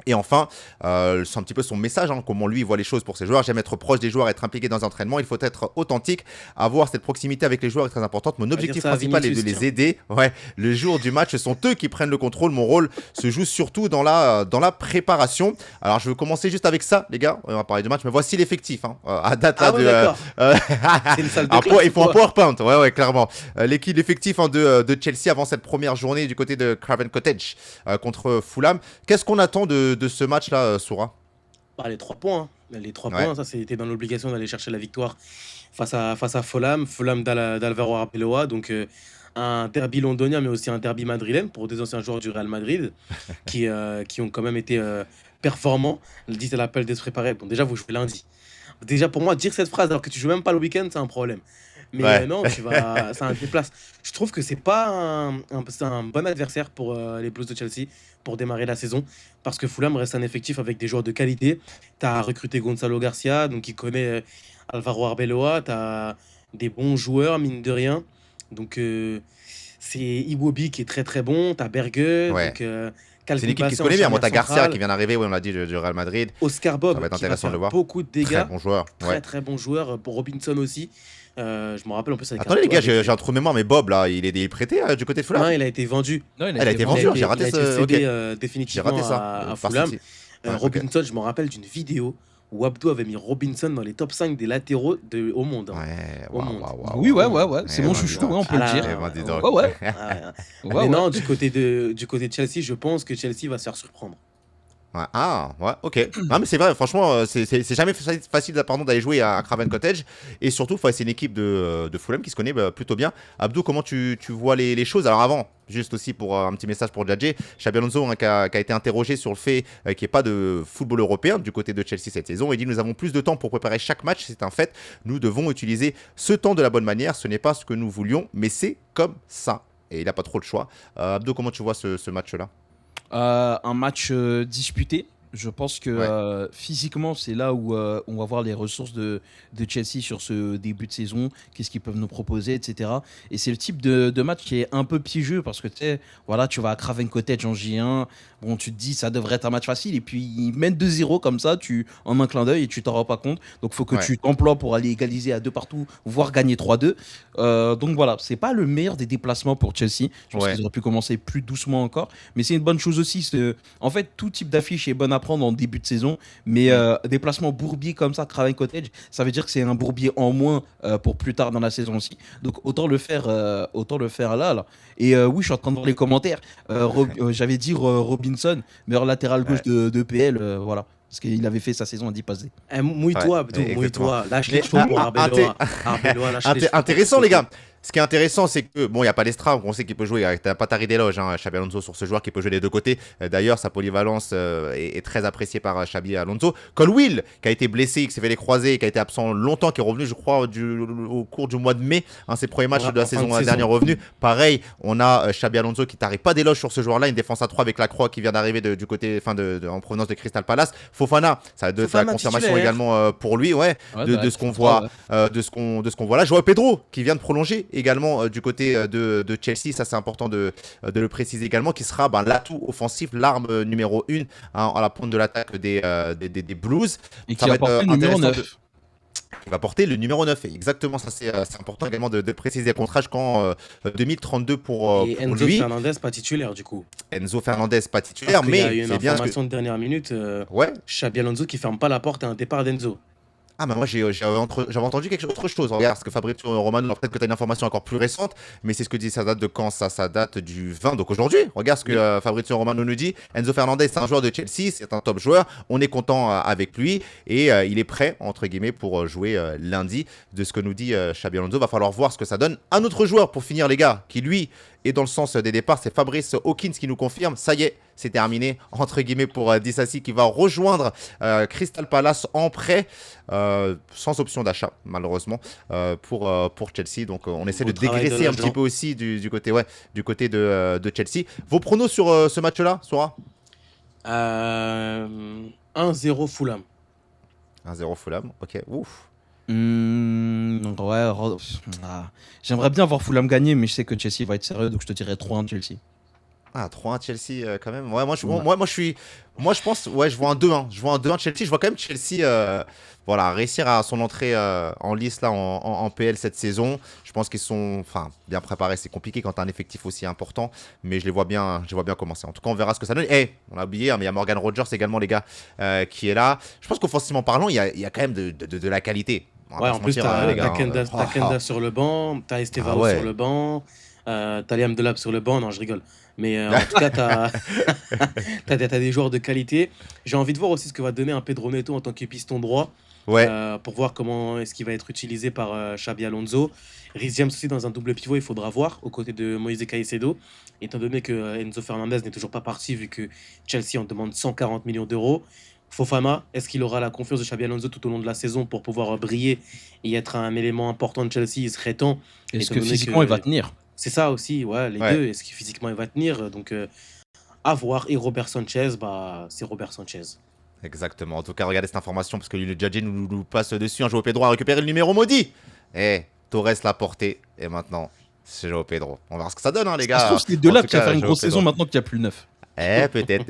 Et enfin, c'est un petit peu son message, hein, comment lui il voit les choses pour ses joueurs. J'aime être proche des joueurs, être impliqué dans les entraînements. Il faut être authentique, avoir cette proximité avec les joueurs est très importante. Mon objectif ça à principal est de Vinicius, les aider. Ouais, le jour du match, ce sont eux qui prennent le contrôle. Mon rôle se joue surtout dans la préparation. Alors, je vais commencer juste avec ça, les gars. On va parler du match, mais voici l'effectif hein, à date là Ah ouais, d'accord. C'est une salle de classe. il faut un ou quoi PowerPoint, ouais, clairement. L'effectif hein, de Chelsea avant cette première journée du côté de Craven Cottage contre Fulham. Qu'est-ce qu'on attend de ce match-là, Soura? Bah, les 3 points. Hein. Les 3 Ouais. points, ça c'était dans l'obligation d'aller chercher la victoire face à Fulham. Fulham d'Alvaro Arbeloa. Donc un derby londonien, mais aussi un derby madrilène pour des anciens joueurs du Real Madrid qui ont quand même été performants. Le 10 à l'appel d'être préparé. Bon, déjà, vous jouez lundi. Déjà, pour moi, dire cette phrase alors que tu joues même pas le week-end, c'est un problème. Mais Ouais. non, c'est un déplace. Je trouve que c'est pas c'est un bon adversaire pour les Blues de Chelsea pour démarrer la saison. Parce que Fulham reste un effectif avec des joueurs de qualité. Tu as recruté Gonzalo Garcia, donc il connaît Alvaro Arbeloa. Tu as des bons joueurs, mine de rien. Donc c'est Iwobi qui est très très bon. Tu as Berge. Ouais. Donc, C'est une équipe qui Kalkoubassé se en connaît bien. Moi, t'as charnière Garcia centrale. qui vient d'arriver, oui, on l'a dit, du Real Madrid. Oscar Bob Ça va être qui va intéressant de faire le voir. beaucoup de Très dégâts. bon joueur. Très Ouais. très bon joueur. Pour Robinson aussi. Je me rappelle en plus avec Attendez, les gars, avec- j'ai un trou de mémoire, mais Bob, là, il est prêté du côté de Fulham. Non, il a été vendu. Non, Elle a été Il a vendue, été- j'ai raté il a été ce- cédé, ok. J'ai définitivement raté ça. à Par Fulham. City. Ouais, ok. Robinson, je me rappelle d'une vidéo où Abdou avait mis Robinson dans les top 5 des latéraux au monde. Hein. Ouais, Au monde. Oui, ouais. C'est Ouais, mon bah, chouchou, dis donc. hein, on peut le Ah là, dire. Eh ben, dis donc. Ouais, ouais. Ah ouais. Ouais, Mais ouais. non, du côté de Chelsea, je pense que Chelsea va se faire surprendre. Ouais, ah, ouais, ok. Non, mais c'est vrai, franchement, c'est jamais facile pardon, d'aller jouer à Craven Cottage. Et surtout, c'est une équipe de Fulham qui se connaît plutôt bien. Abdou, comment tu vois les choses? Alors, avant, juste aussi pour un petit message pour Djadji, Xabi Alonso hein, qui a été interrogé sur le fait qu'il n'y ait pas de football européen du côté de Chelsea cette saison. Il dit nous avons plus de temps pour préparer chaque match, c'est un fait. Nous devons utiliser ce temps de la bonne manière. Ce n'est pas ce que nous voulions, mais c'est comme ça. Et il n'a pas trop le choix. Abdou, comment tu vois ce match-là? Un match disputé. Je pense que Ouais. physiquement, c'est là où on va voir les ressources de Chelsea sur ce début de saison, qu'est-ce qu'ils peuvent nous proposer, etc. Et c'est le type de match qui est un peu piégeux parce que tu sais, voilà, tu vas à Craven Cottage en J1, bon, tu te dis ça devrait être un match facile et puis ils mènent 2-0 comme ça, en un clin d'œil et tu t'en rends pas compte. Donc il faut que Ouais. tu t'emploies pour aller égaliser à 2 partout, voire gagner 3-2. Donc voilà, c'est pas le meilleur des déplacements pour Chelsea. Je pense Ouais. qu'ils auraient pu commencer plus doucement encore, mais c'est une bonne chose aussi. En fait, tout type d'affiche est bonne à prendre en début de saison, mais déplacement bourbier comme ça, Craven Cottage, ça veut dire que c'est un bourbier en moins pour plus tard dans la saison aussi. Donc autant le faire là. Et oui, je suis en train de voir les commentaires. J'avais dit Robinson, meilleur latéral gauche de PL, voilà. Parce qu'il avait fait sa saison à 10 passes D. Eh, mouille-toi, Ouais, Abdou, exactement. mouille-toi. Lâche Mais les chevaux pour Arbeloa. Intéressant, les gars. Ce qui est intéressant, c'est que, bon, il n'y a pas d'Estra, on sait qu'il peut jouer, t'as pas taré d'éloge, hein, Xabi Alonso sur ce joueur qui peut jouer des deux côtés. D'ailleurs, sa polyvalence est très appréciée par Xabi Alonso. Colwill, qui a été blessé, qui s'est fait les croisés, qui a été absent longtemps, qui est revenu, je crois, au cours du mois de mai, ses premiers matchs de la saison dernière revenu. Pareil, on a Xabi Alonso qui t'arrête pas d'éloge sur ce joueur-là, une défense à 3 avec la croix qui vient d'arriver du côté, en provenance de Crystal Palace. Fofana, ça va être la confirmation également pour lui, de ce qu'on voit, de ce qu'on voit là. Joao Pedro, qui vient de prolonger également du côté de Chelsea, ça c'est important de le préciser également, qui sera l'atout offensif, l'arme numéro 1 à la pointe de l'attaque des Blues. Et qui va porter le numéro 9. Il va porter le numéro 9, exactement, ça c'est important également de préciser le contrat jusqu'en 2032 pour et Enzo lui. Fernandez pas titulaire du coup. Enzo Fernandez pas titulaire, mais il y a eu une c'est bien information de dernière minute, Xabi Alonso qui ferme pas la porte à un départ d'Enzo. Ah bah moi j'avais entendu autre chose, regarde, parce que Fabrizio Romano, peut-être que tu as une information encore plus récente, mais c'est ce que dit, ça date de quand ça date du 20, donc aujourd'hui, regarde ce que Fabrizio Romano nous dit. Enzo Fernandez, c'est un joueur de Chelsea, c'est un top joueur, on est content avec lui, et il est prêt, entre guillemets, pour jouer lundi. De ce que nous dit Xabi Alonso, va falloir voir ce que ça donne. Un autre joueur, pour finir les gars, qui lui est dans le sens des départs, c'est Fabrice Hawkins qui nous confirme, ça y est, c'est terminé, entre guillemets, pour Disasi qui va rejoindre Crystal Palace en prêt, sans option d'achat, malheureusement, pour Chelsea. Donc on essaie de dégraisser un petit peu aussi du côté de Chelsea. Vos pronos sur ce match-là, Sora? 1-0 Fulham. 1-0 Fulham, ok, ouf. J'aimerais bien voir Fulham gagner, mais je sais que Chelsea va être sérieux, donc je te dirais 3-1 Chelsea. Ah, 3-1 Chelsea quand même. Ouais, moi je pense, je vois un 2-1. Je vois un 2-1 Chelsea. Je vois quand même Chelsea réussir à son entrée en lice là en PL cette saison. Je pense qu'ils sont bien préparés. C'est compliqué quand tu as un effectif aussi important, mais je les vois bien commencer. En tout cas, on verra ce que ça donne. On a oublié, mais il y a Morgan Rogers également, les gars, qui est là. Je pense qu'offensivement parlant, il y a quand même de la qualité. En plus, t'as Kenda sur le banc, t'as Estevao sur le banc, t'as Liam Delap sur le banc. Non, je rigole. Mais en tout cas, t'as des joueurs de qualité. J'ai envie de voir aussi ce que va donner un Pedro Neto en tant que piston droit. Pour voir comment est-ce qu'il va être utilisé par Xabi Alonso. Reece James aussi dans un double pivot, il faudra voir, aux côtés de Moïse Caicedo. Étant donné que Enzo Fernandez n'est toujours pas parti, vu que Chelsea en demande 140 millions d'euros. Fofana, est-ce qu'il aura la confiance de Xabi Alonso tout au long de la saison pour pouvoir briller et être un élément important de Chelsea? Il serait temps. Est-ce que physiquement il va tenir? C'est ça aussi, les deux. Est-ce que physiquement il va tenir? Donc, à voir. Et Robert Sanchez, c'est Robert Sanchez. Exactement. En tout cas, regardez cette information parce que le Djadji nous passe dessus. Un Joao Pedro a récupéré le numéro maudit. Torres l'a porté. Et maintenant, c'est Joao Pedro. On va voir ce que ça donne, les gars. Je trouve que c'est de là qui va faire une grosse saison maintenant qu'il n'y a plus le 9. Peut-être.